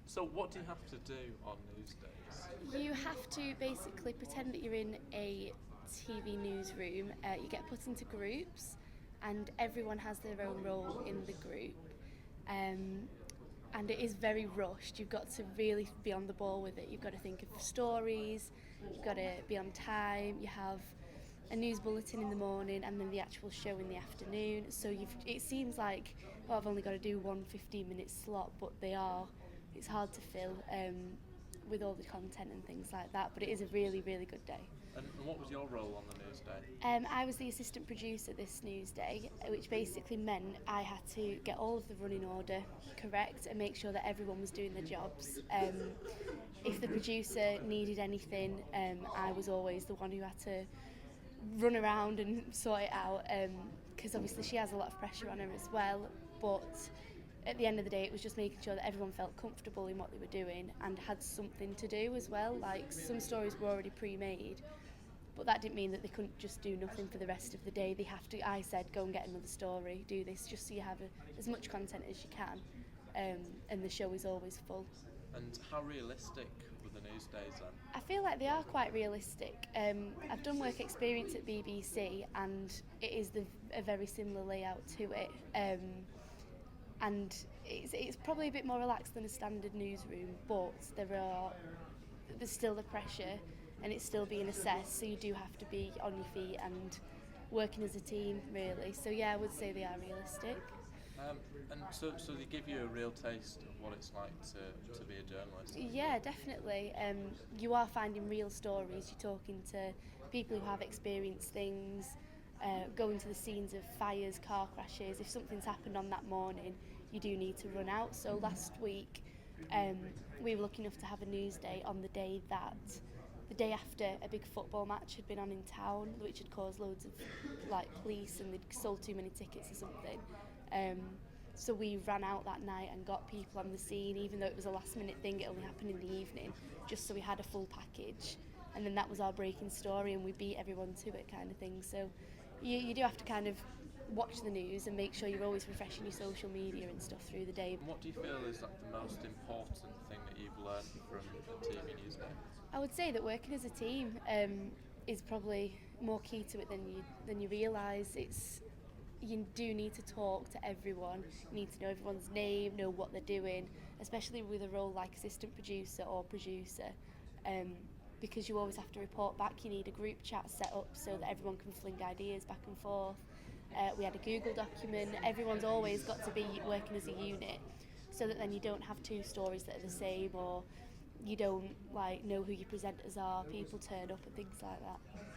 So what do you have to do on news days? You have to basically pretend that you're in a TV newsroom. You get put into groups, and everyone has their own role in the group. Um, and it is very rushed. You've got to really be on the ball with it. You've got to think of stories, you've got to be on time. You have a news bulletin in the morning and then the actual show in the afternoon. So it seems like, oh, I've only got to do one 15-minute slot, but it's hard to fill with all the content and things like that. But it is a really, really good day. And what was your role on the news day? I was the assistant producer this news day, which basically meant I had to get all of the running order correct and make sure that everyone was doing their jobs. If the producer needed anything, I was always the one who had to run around and sort it out, because obviously she has a lot of pressure on her as well. But at the end of the day, it was just making sure that everyone felt comfortable in what they were doing and had something to do as well. Like, some stories were already pre-made, but that didn't mean that they couldn't just do nothing for the rest of the day. They have to, I said, go and get another story, do this, just so you have as much content as you can. And the show is always full. And how realistic were the news days then? I feel like they are quite realistic. I've done work experience at BBC, and it is a very similar layout to it. And it's probably a bit more relaxed than a standard newsroom, but there's still the pressure, and it's still being assessed, so you do have to be on your feet and working as a team, really. So yeah, I would say they are realistic. And so they give you a real taste of what it's like to be a journalist. Yeah, definitely. You are finding real stories. You're talking to people who have experienced things, going to the scenes of fires, car crashes. If something's happened on that morning, you do need to run out. So last week, we were lucky enough to have a news day on the day after a big football match had been on in town, which had caused loads of police, and they'd sold too many tickets or something. So we ran out that night and got people on the scene, even though it was a last minute thing. It only happened in the evening, just so we had a full package. And then that was our breaking story, and we beat everyone to it, kind of thing. So you do have to kind of watch the news and make sure you're always refreshing your social media and stuff through the day. And what do you feel is like the most important thing that you've learned from a TV news day? I would say that working as a team is probably more key to it than you realise. You do need to talk to everyone. You need to know everyone's name, know what they're doing, especially with a role like assistant producer or producer, because you always have to report back. You need a group chat set up so that everyone can fling ideas back and forth. We had a Google document. Everyone's always got to be working as a unit, so that then you don't have two stories that are the same, or you don't know who your presenters are. People turn up and things like that.